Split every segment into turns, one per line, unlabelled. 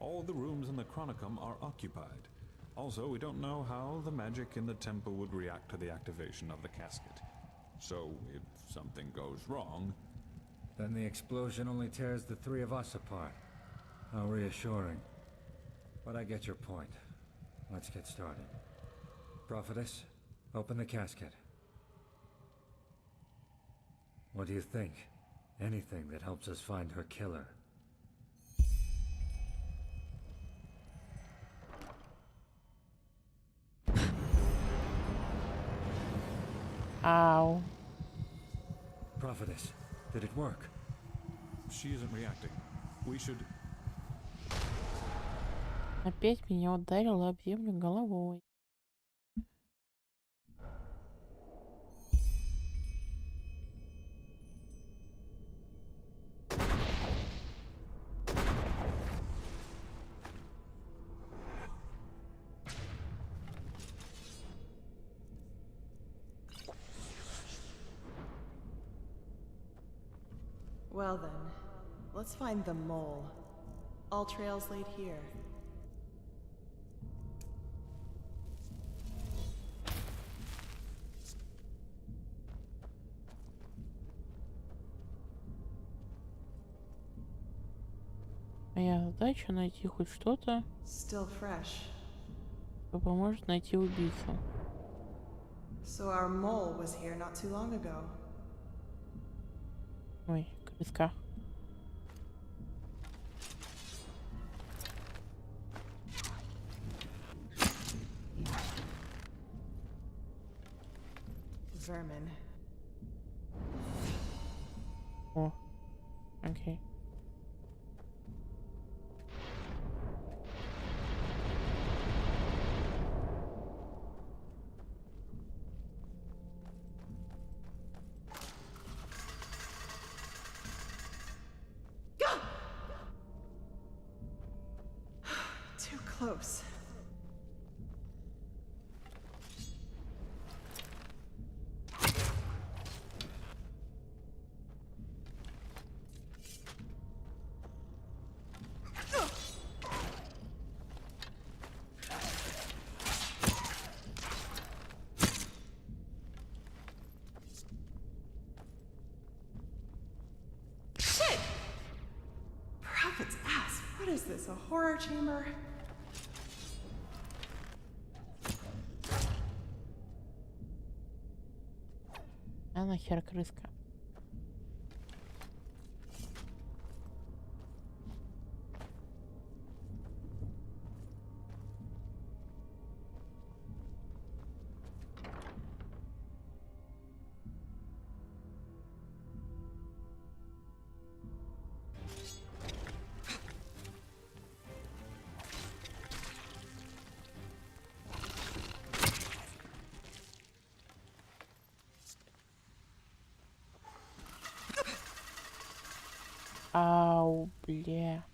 All the rooms in the Chronicum are occupied. Also, we don't know how the magic in the temple would react to the activation of the casket. So, if something goes wrong...
Then the explosion only tears the three of us apart. How reassuring. But I get your point. Let's get started. Prophetess, open the casket. What do you think? Anything that helps us find her killer.
Ow.
Prophetess, did it work?
She isn't reacting. We should...
Опять меня ударило об землю головой.
Well then, let's find the mole. All trails lead here.
Моя задача найти хоть что-то,
Still fresh.
что поможет найти убийцу.
So our mole was here not too long ago.
Ой, крыска.
Vermin.
О, окей.
Too close. Shit! Prophet's ass. What is this, a horror chamber?
А нахер крыска. Ау, бля.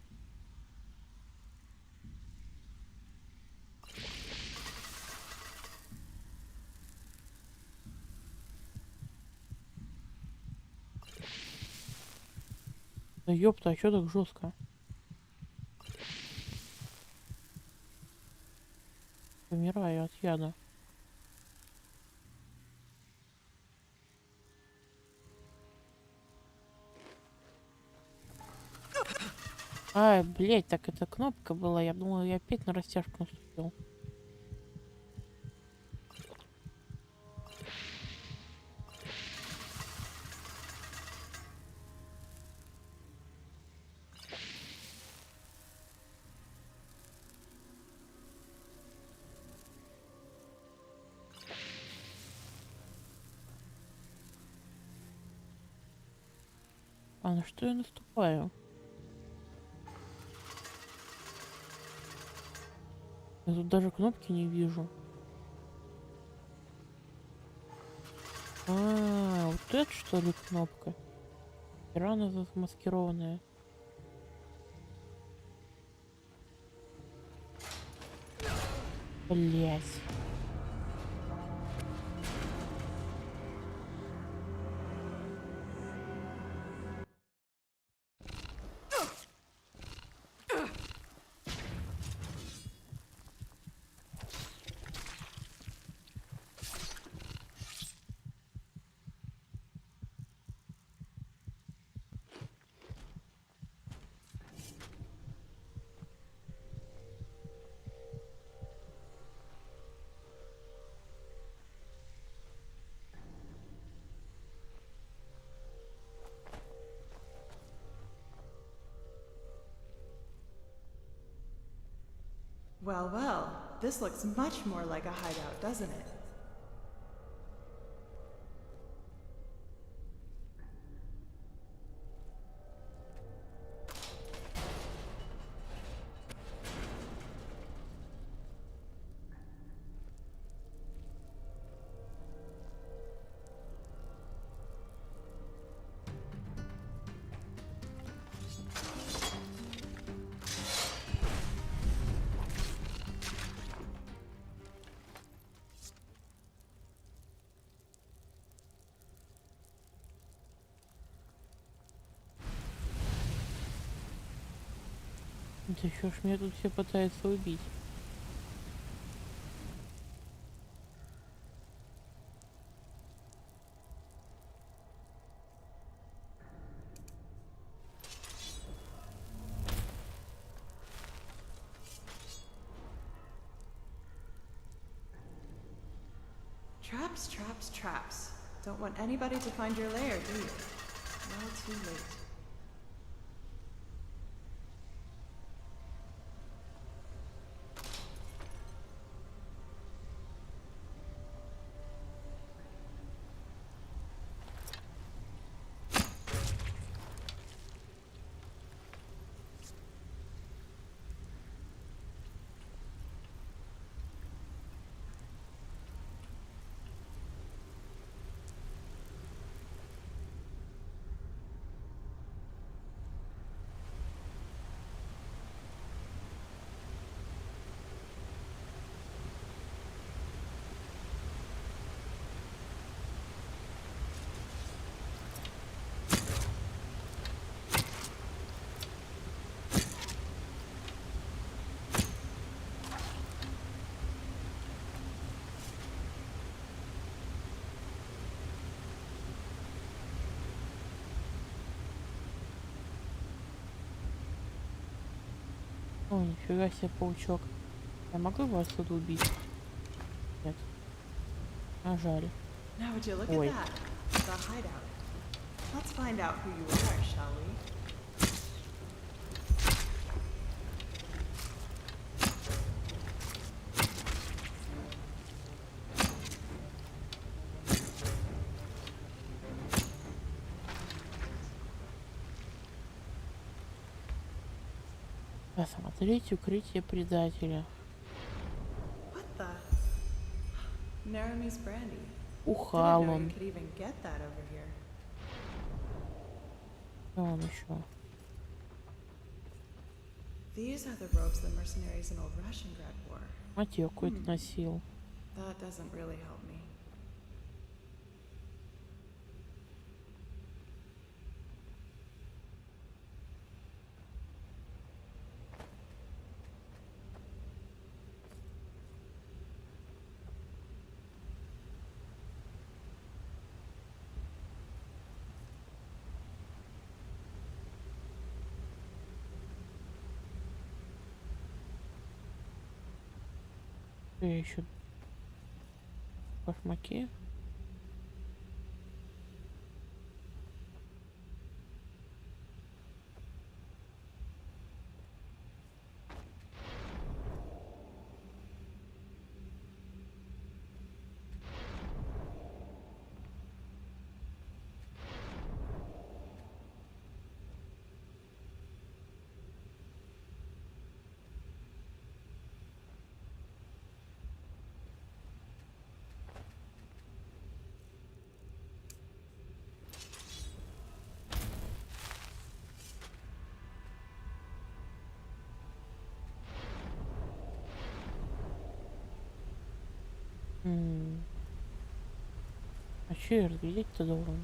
Да ёпта, а чё так жестко? Умираю от яда. Ай, блять, так это кнопка была. Я думала, я опять на растяжку наступил. А на что я наступаю? Я тут даже кнопки не вижу. А, вот это что ли кнопка? Рана замаскированная. Блять.
Well, well, this looks much more like a hideout, doesn't it?
Да еще ж меня тут все пытаются убить.
Traps, traps, traps. Don't want anybody to find your lair, do you? Well, too late.
О, нифига себе, паучок. Я могу его отсюда убить? Нет. А жаль.
Now would you look
Ой.
at that? The hideout. Let's find out who you are, shall we?
Посмотреть укрытие предателя.
What the? Narumi's brandy.
Ухал
Didn't know you
он.
could even get that over here.
Что он еще?
These are the robes the mercenaries in old Russiangrad wore.
Мать какой-то носил.
That doesn't really help me.
Что я еще? Башмаки. А что я разглядеть-то должен?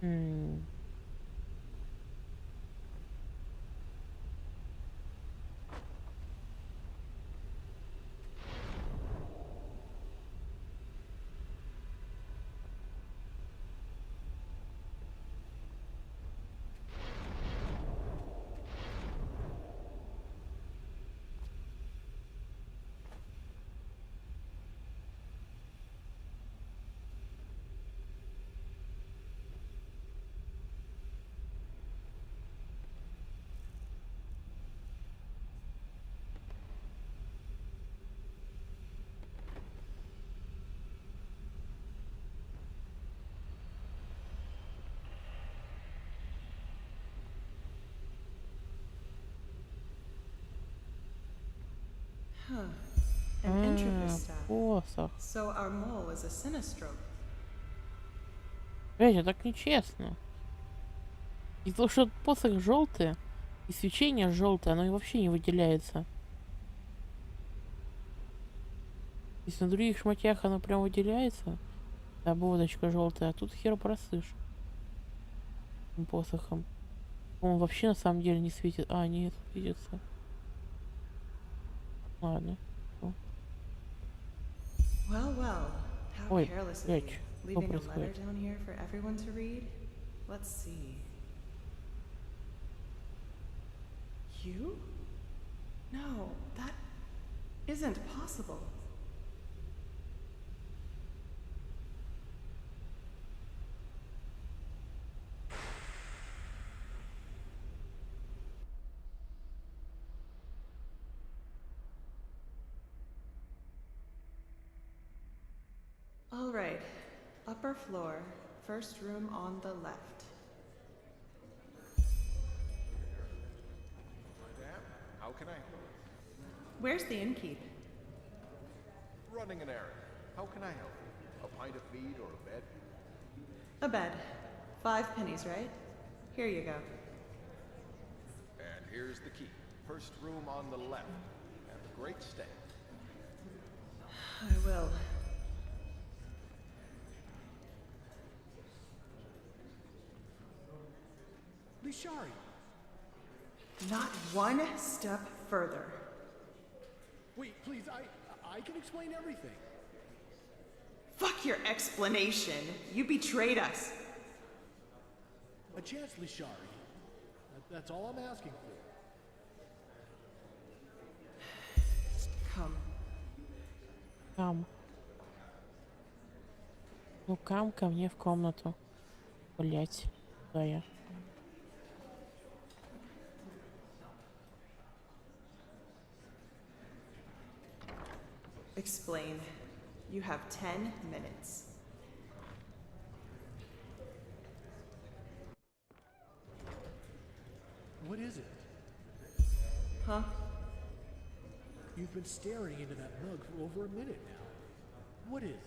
М.
Huh. An intricate staff.
Посох.
So our mole is a sinistro.
Блядь, это так нечестно. Из-за того, что посох желтый, и свечение желтое, оно и вообще не выделяется. Если на других шматьях оно прям выделяется, обводочка желтая, а тут хер просышь. Этим посохом. Он вообще на самом деле не светит. А, нет, видится. Ладно.
Well, well. How
Ой,
careless of
блядь,
you.
что
Leaving a letter
происходит?
down here for everyone to read? Let's see. You? No, that isn't possible. All right. Upper floor, first room on the left.
Madame, how can I help?
Where's the innkeep?
Running an errand. How can I help? A pint of mead or a bed?
A bed. 5 pennies, right? Here you go.
And here's the key. First room on the left. Have a great stay.
I will.
Lishari,
Not one step further.
wait, please, I can explain everything.
Fuck your explanation. You betrayed us.
A chance, Lishari. That's all I'm asking for.
Come.
Кам. Ну, кам ко мне в комнату. Блять, да я.
Explain. You have 10 minutes.
What is it?
Huh?
You've been staring into that mug for over a minute now. What is it?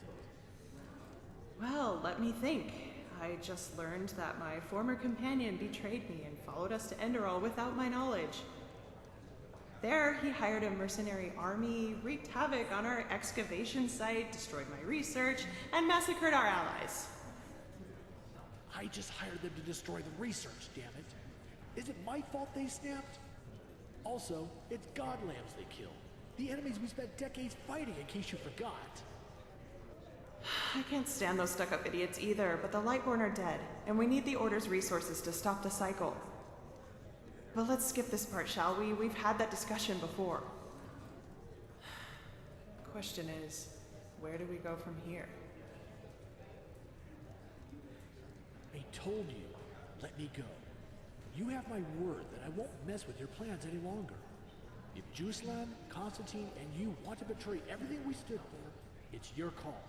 Well, let me think. I just learned that my former companion betrayed me and followed us to Enderal without my knowledge. There, he hired a mercenary army, wreaked havoc on our excavation site, destroyed my research, and massacred our allies.
I just hired them to destroy the research, damn it. Is it my fault they snapped? Also, it's god lambs they killed. The enemies we spent decades fighting, in case you forgot.
I can't stand those stuck-up idiots either, but the Lightborn are dead, and we need the Order's resources to stop the cycle. But let's skip this part, shall we? We've had that discussion before. Question is, where do we go from here?
I told you, let me go. You have my word that I won't mess with your plans any longer. If Juslan, Constantine, and you want to betray everything we stood for, it's your call.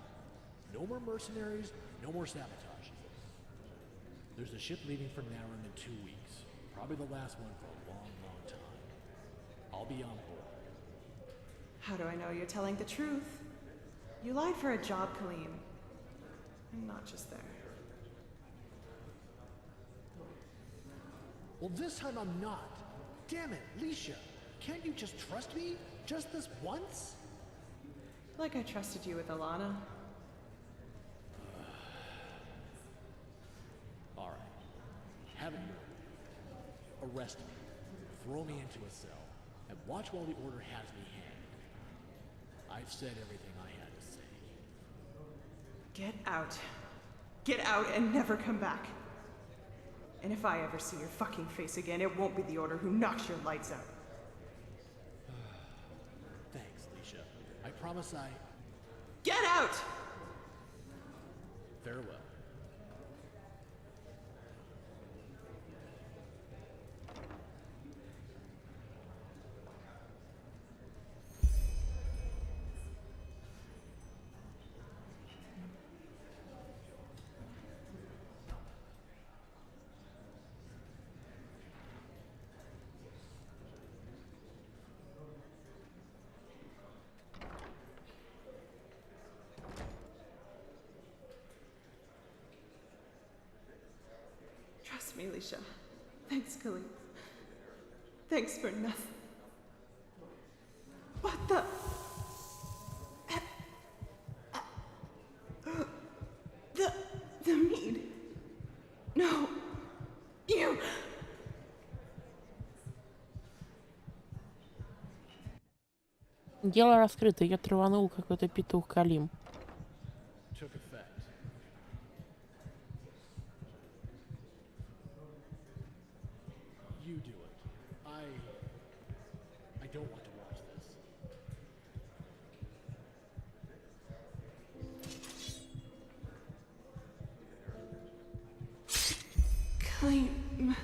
No more mercenaries, no more sabotage. There's a ship leaving for Naran in 2 weeks. Probably the last one for a long, long time. I'll be on board.
How do I know you're telling the truth? You lied for a job, Kaleem. And not just there.
Well, this time I'm not. Damn it, Leisha. Can't you just trust me? Just this once?
Like I trusted you with Alana.
All right. Have it your way. Arrest me. Throw me into a cell. And watch while the order has me hanged. I've said everything I had to say.
Get out. Get out and never come back. And if I ever see your fucking face again, it won't be the Order who knocks your lights out.
Thanks, Leisha. I promise I...
Get out!
Farewell.
Trust me, Alicia. Thanks, Khalid. Thanks for nothing. What the? The mead. No. You.
Дело раскрыто. Ее траванул какой-то петух Калим.
Took effect. You do it. I don't want to watch this.
Claim.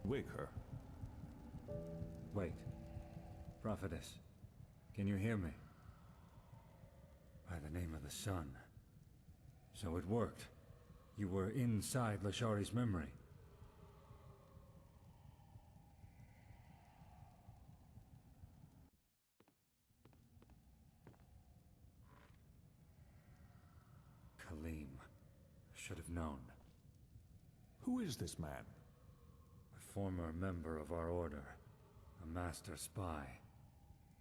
Wake her.
Wait. Prophetess, can you hear me? By the name of the sun. So it worked. You were inside Lashari's memory. Khalim. I should have known.
Who is this man?
A former member of our order. A master spy.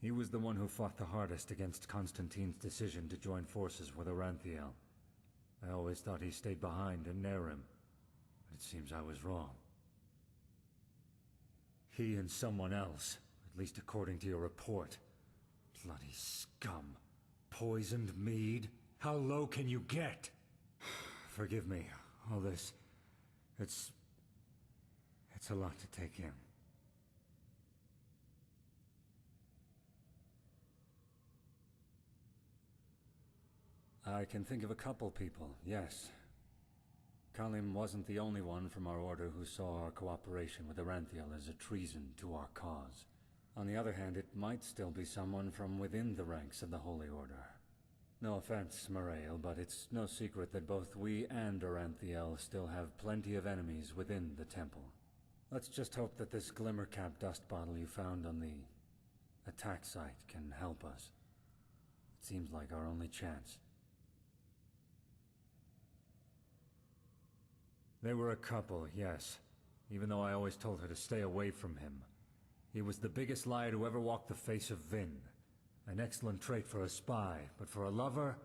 He was the one who fought the hardest against Constantine's decision to join forces with Oranthiel. I always thought he stayed behind in Nerim, but it seems I was wrong. He and someone else, at least according to your report. Bloody scum. Poisoned mead? How low can you get? Forgive me, all this... It's a lot to take in. I can think of a couple people, yes. Khalim wasn't the only one from our order who saw our cooperation with Oranthiel as a treason to our cause. On the other hand, it might still be someone from within the ranks of the Holy Order. No offense, Morael, but it's no secret that both we and Oranthiel still have plenty of enemies within the temple. Let's just hope that this Glimmercap dust bottle you found on the attack site can help us. It seems like our only chance. They were a couple, yes. Even though I always told her to stay away from him. He was the biggest liar to ever walk the face of Vin. An excellent trait for a spy, but for a lover,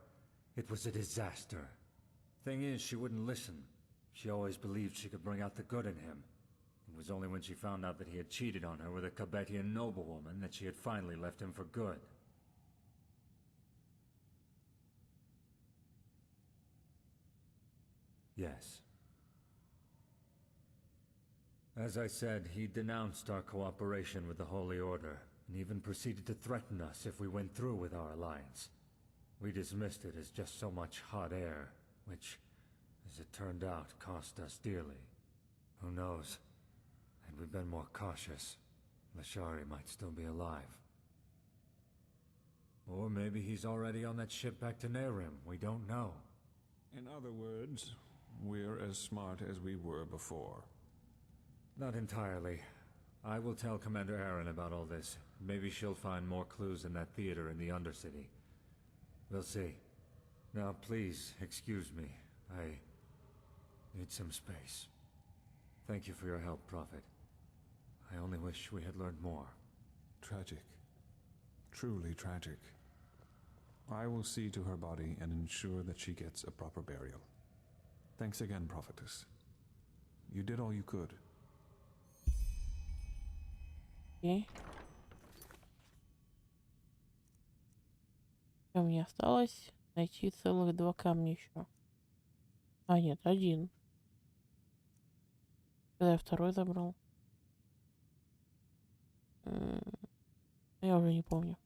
it was a disaster. Thing is, she wouldn't listen. She always believed she could bring out the good in him. It was only when she found out that he had cheated on her with a Cabetian noblewoman that she had finally left him for good. Yes. As I said, he denounced our cooperation with the Holy Order, and even proceeded to threaten us if we went through with our alliance. We dismissed it as just so much hot air, which, as it turned out, cost us dearly. Who knows? Had we been more cautious, Lashari might still be alive. Or maybe he's already on that ship back to Nerim, we don't know.
In other words, we're as smart as we were before.
Not entirely. I will tell Commander Aaron about all this. Maybe she'll find more clues in that theater in the Undercity. We'll see. Now, please, excuse me. I need some space. Thank you for your help, Prophet. I only wish we had learned more.
Tragic. Truly tragic. I will see to her body and ensure that she gets a proper burial. Thanks again, Prophetess. You did all you could.
Окей. Что мне осталось? Найти целых 2 камня еще. А, нет, 1. Когда я второй забрал? Я уже не помню.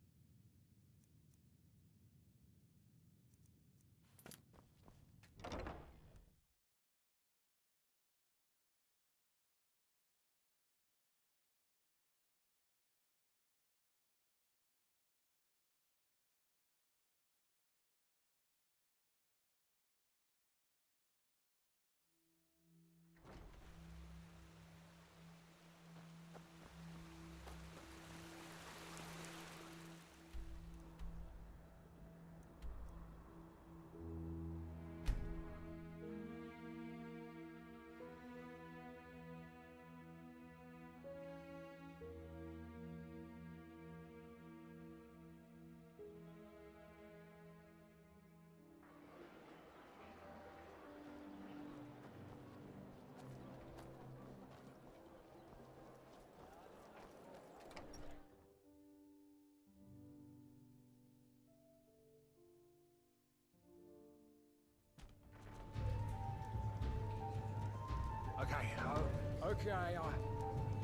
Okay,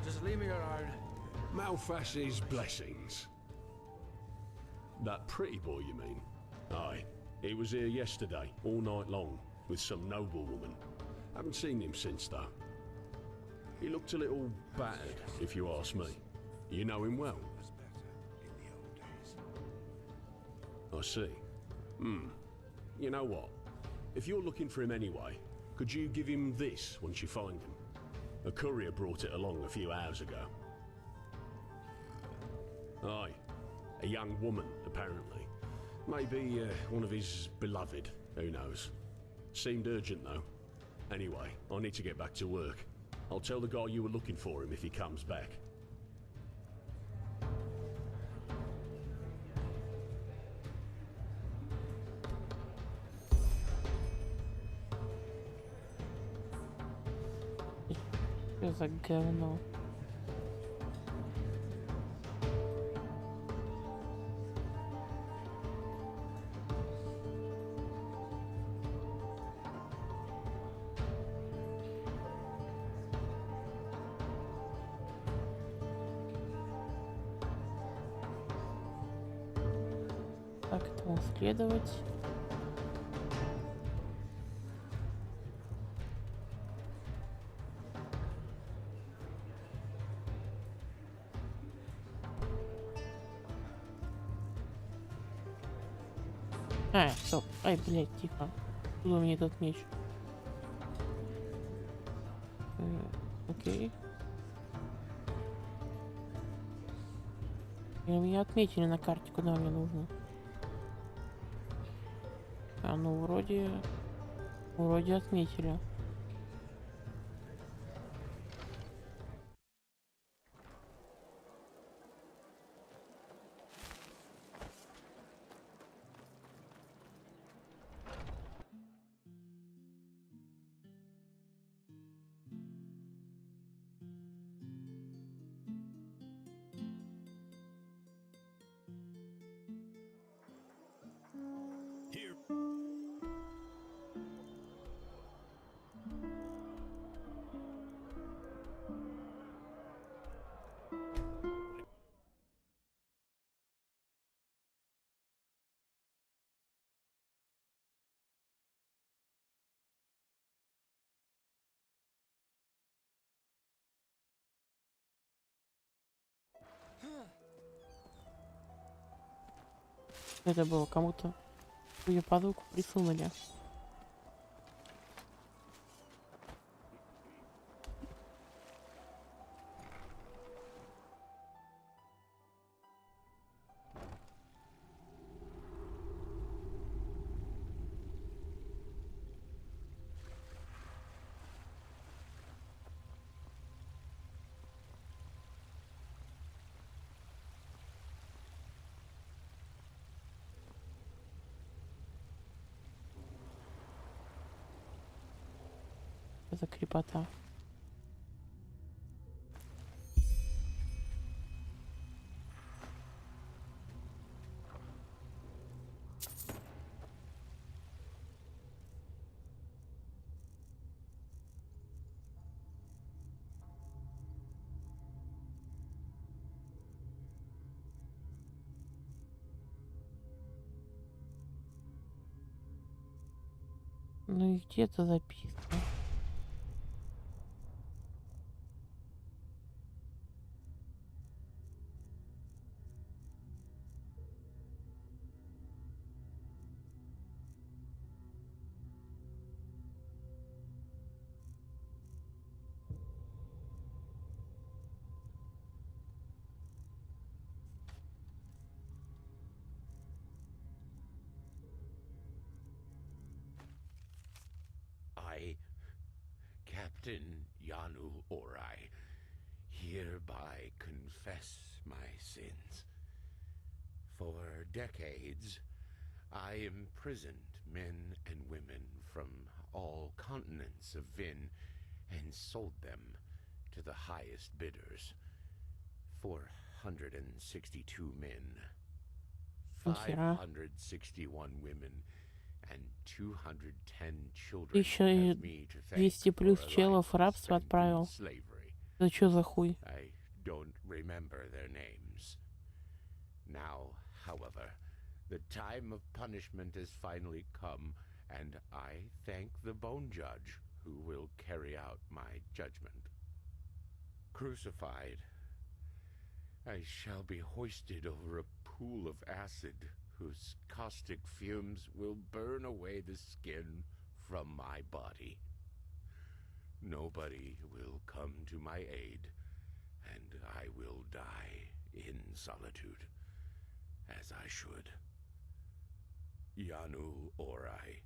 just leave me alone.
Malfas's blessings. That pretty boy, you mean? Aye. He was here yesterday, all night long, with some noble woman. Haven't seen him since, though. He looked a little battered, if you ask me. You know him well? I see. You know what? If you're looking for him anyway, could you give him this once you find him? A courier brought it along a few hours ago. Aye. A young woman, apparently. Maybe one of his beloved, who knows. Seemed urgent, though. Anyway, I need to get back to work. I'll tell the guy you were looking for him if he comes back.
Что за говно? Так, это следовать. Стоп. Ай, блядь, тихо. Куда мне этот меч? Окей. И меня отметили на карте, куда мне нужно. А, ну вроде отметили. Это было кому-то ее подругу присунули. Что за крепота? Ну и где это записка?
I, Captain Yanu Orai, hereby confess my sins. For decades, I imprisoned men and women from all continents of Vin and sold them to the highest bidders. 462 men,
Нихера.
561 women, and 210 children
Еще и
have me to thank
200
for
плюс
a
челов в
life
рабство
spent in
отправил.
slavery.
Это что за хуй?
I don't remember their names. Now, however, the time of punishment has finally come, and I thank the Bone Judge who will carry out my judgment. Crucified, I shall be hoisted over a pool of acid whose caustic fumes will burn away the skin from my body. Nobody will come to my aid, and I will die in solitude, as I should. Yanu Orai,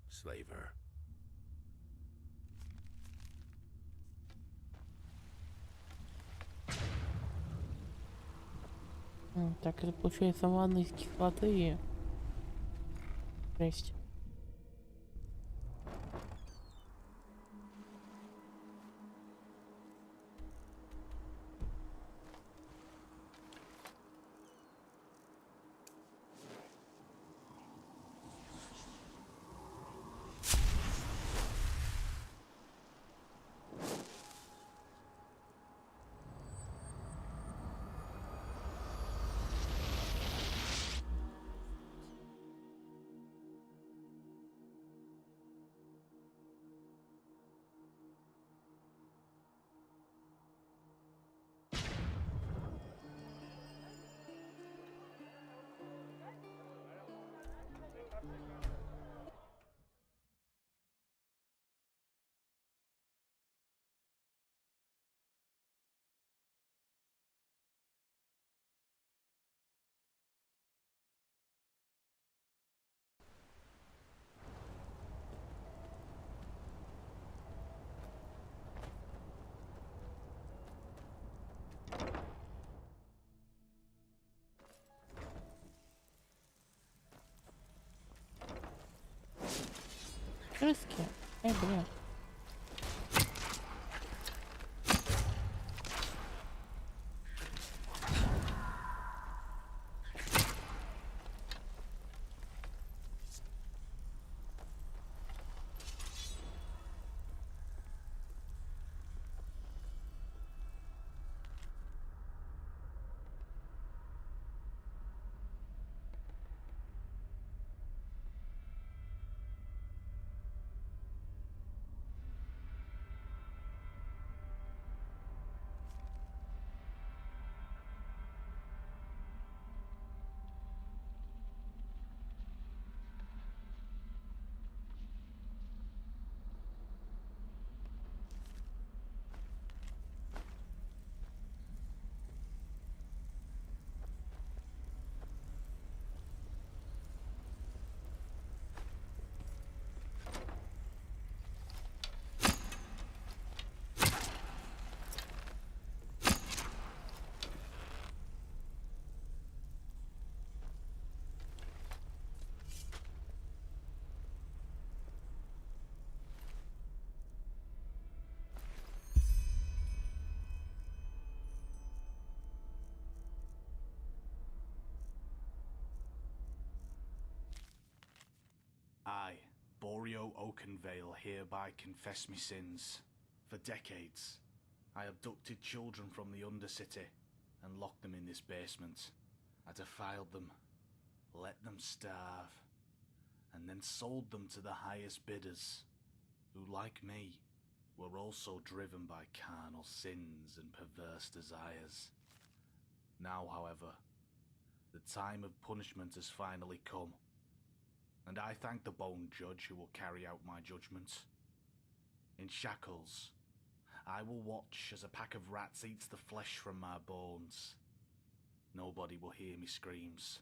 Slaver.
Так, это получается ванна из кислоты и... Жесть. Крыски. Эй, бля.
Boreal Oakenvale hereby confess me sins. For decades, I abducted children from the Undercity and locked them in this basement. I defiled them, let them starve, and then sold them to the highest bidders, who, like me, were also driven by carnal sins and perverse desires. Now, however, the time of punishment has finally come, and I thank the Bone Judge who will carry out my judgment. In shackles, I will watch as a pack of rats eats the flesh from my bones. Nobody will hear me screams,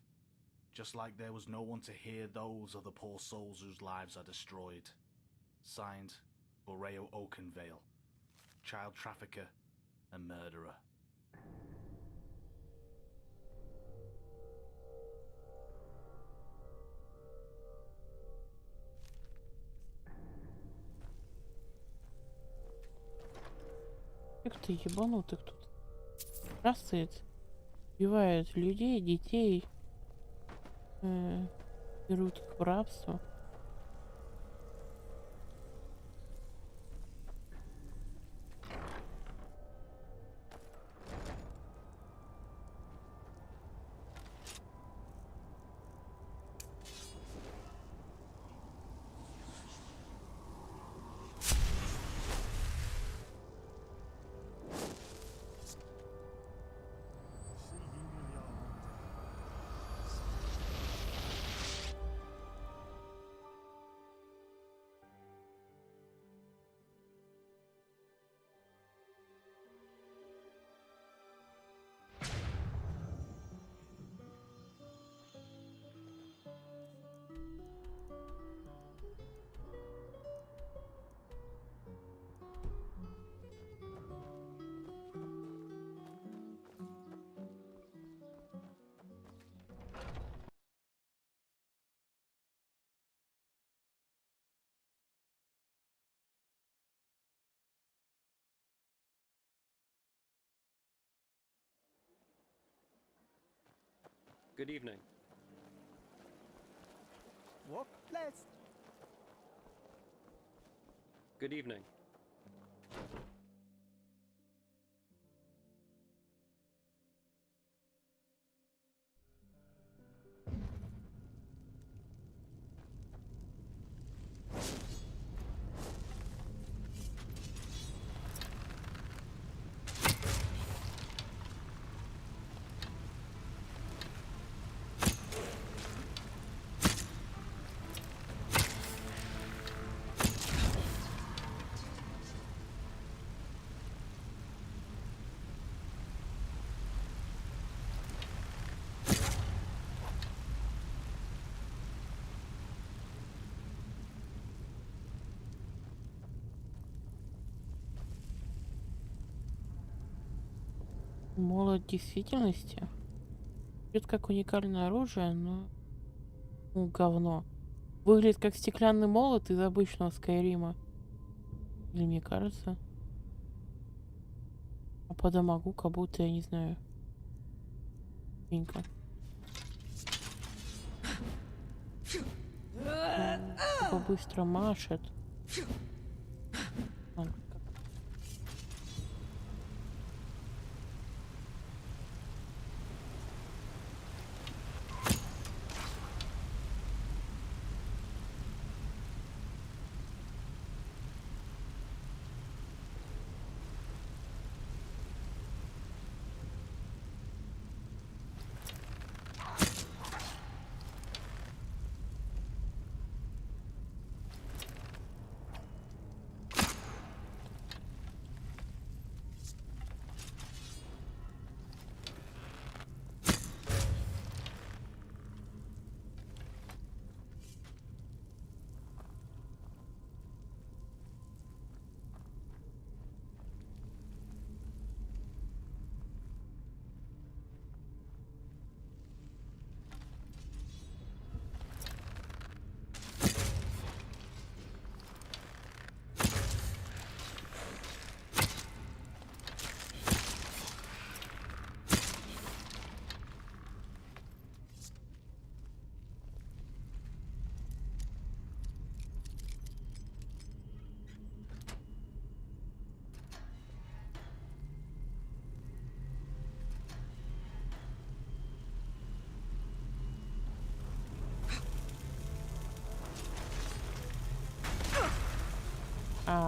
just like there was no one to hear those of the poor souls whose lives are destroyed. Signed, Boreo Oakenvale, child trafficker and murderer.
Как ты ебанутых тут? Красавец. Убивают людей, детей. Берут их в рабство.
Good evening.
What place?
Good evening.
Молот действительности. Идет как уникальное оружие, но говно. Выглядит как стеклянный молот из обычного Скайрима. Или мне кажется. А по дамагу как будто, я не знаю. Финька. Типа быстро машет.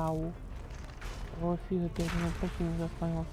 Ау. О, фиг, опять на противник заспамился.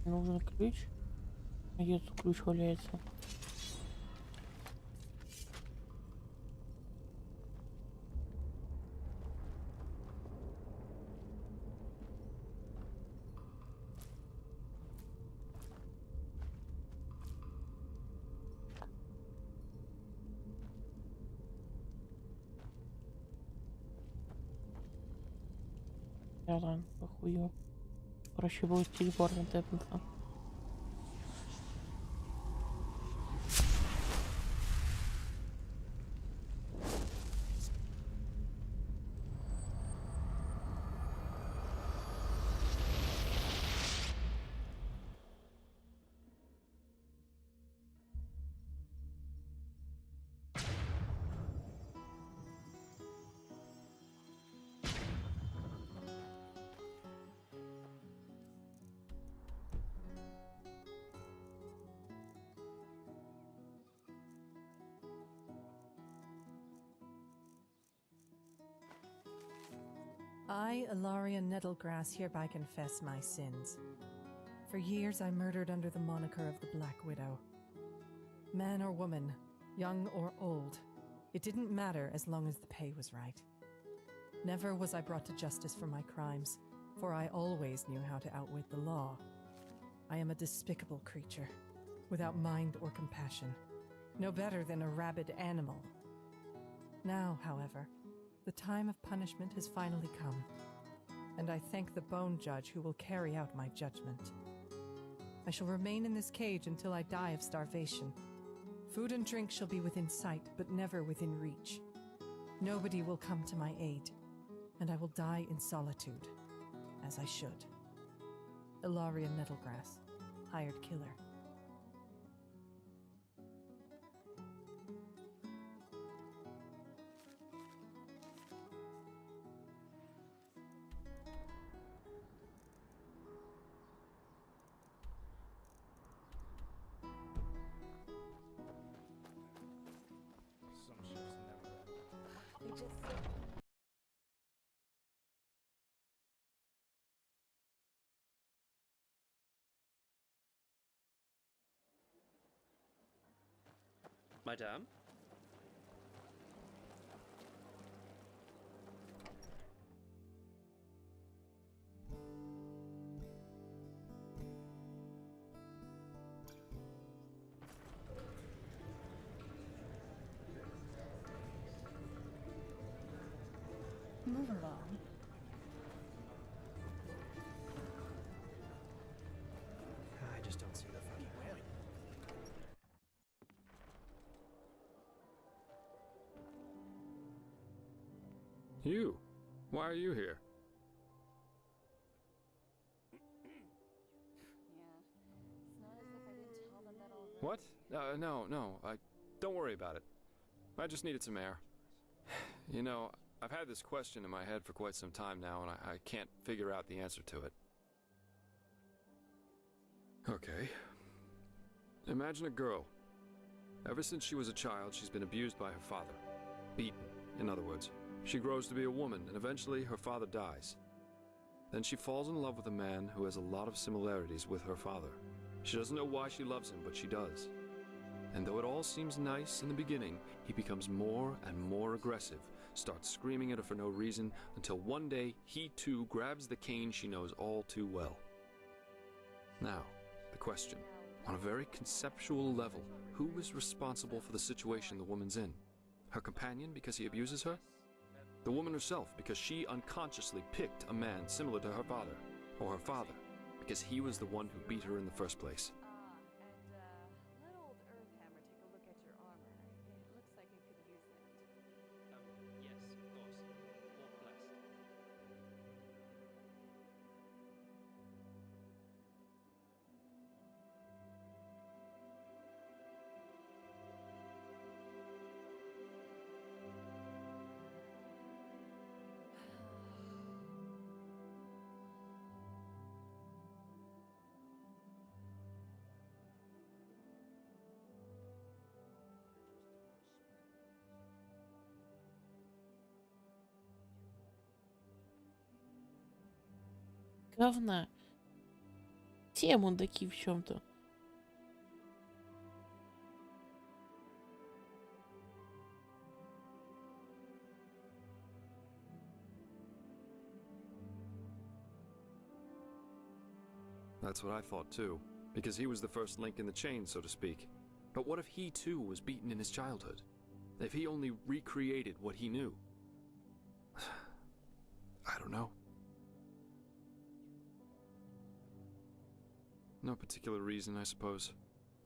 Нужен ключ. Где тут ключ валяется? Да ладно, похую. Проще будет телепортом тэпнуться.
I, Ilaria Nettlegrass, hereby confess my sins. For years I murdered under the moniker of the Black Widow. Man or woman, young or old, it didn't matter as long as the pay was right. Never was I brought to justice for my crimes, for I always knew how to outwit the law. I am a despicable creature, without mind or compassion, no better than a rabid animal. Now, however, the time of punishment has finally come, and I thank the Bone Judge who will carry out my judgment. I shall remain in this cage until I die of starvation. Food and drink shall be within sight, but never within reach. Nobody will come to my aid, and I will die in solitude, as I should. Ilaria Nettlegrass, hired killer.
Madame?
Move along.
I just don't see the fucking point.
You? Why are you here? What? No. Don't worry about it. I just needed some air. You know, I've had this question in my head for quite some time now, and I can't figure out the answer to it. Okay. Imagine a girl. Ever since she was a child, she's been abused by her father. Beaten, in other words. She grows to be a woman, and eventually her father dies. Then she falls in love with a man who has a lot of similarities with her father. She doesn't know why she loves him, but she does. And though it all seems nice in the beginning, he becomes more and more aggressive, starts screaming at her for no reason, until one day he too grabs the cane she knows all too well. Now, the question. On a very conceptual level, who is responsible for the situation the woman's in? Her companion because he abuses her? The woman herself because she unconsciously picked a man similar to her father? Or her father because he was the one who beat her in the first place?
Let old Earthhammer take a look at your armor. It looks like it could use that.
Yes, of course. Walk blessed.
Говна. Все мудаки в чем-то.
That's what I thought too, because he was the first link in the chain, so to speak. But what if he too was beaten in his childhood? If he only recreated what he knew? I don't know. No particular reason, I suppose.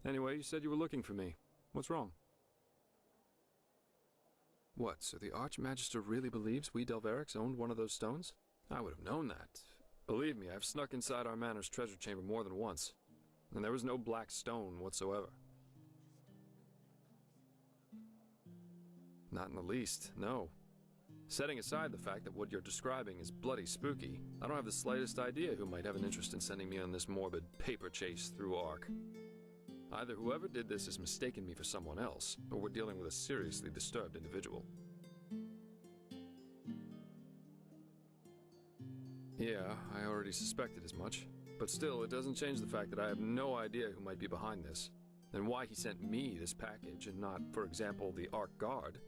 Anyway, you said you were looking for me. What's wrong? What, so the Archmagister really believes we Delverics owned one of those stones? I would have known that. Believe me, I've snuck inside our manor's treasure chamber more than once. And there was no black stone whatsoever. Not in the least, no. Setting aside the fact that what you're describing is bloody spooky, I don't have the slightest idea who might have an interest in sending me on this morbid paper chase through Ark. Either whoever did this has mistaken me for someone else, or we're dealing with a seriously disturbed individual. Yeah, I already suspected as much. But still, it doesn't change the fact that I have no idea who might be behind this, and why he sent me this package and not, for example, the Ark Guard.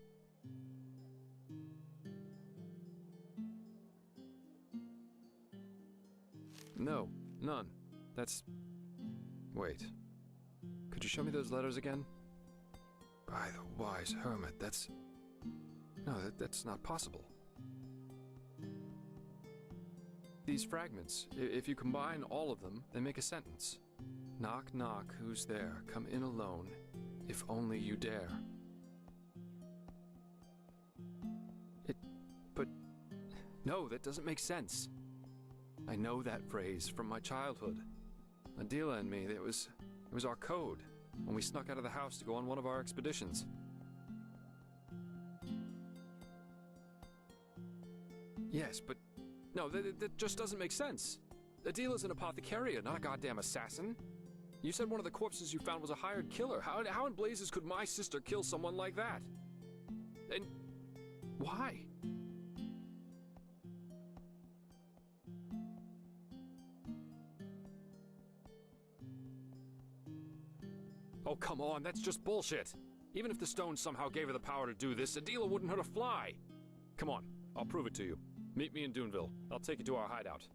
No, none. That's... Wait. Could you show me those letters again? By the wise hermit, that's... No, that's not possible. These fragments, if you combine all of them, they make a sentence. Knock, knock, who's there? Come in alone, if only you dare. But... No, that doesn't make sense. I know that phrase from my childhood. Adila and me, it was our code when we snuck out of the house to go on one of our expeditions. Yes, but no, that just doesn't make sense. Adila's an apothecarian, not a goddamn assassin. You said one of the corpses you found was a hired killer. How in blazes could my sister kill someone like that? And why? Oh, come on, that's just bullshit. Even if the stone somehow gave her the power to do this, Adila wouldn't hurt a fly. Come on, I'll prove it to you. Meet me in Duneville. I'll take you to our hideout.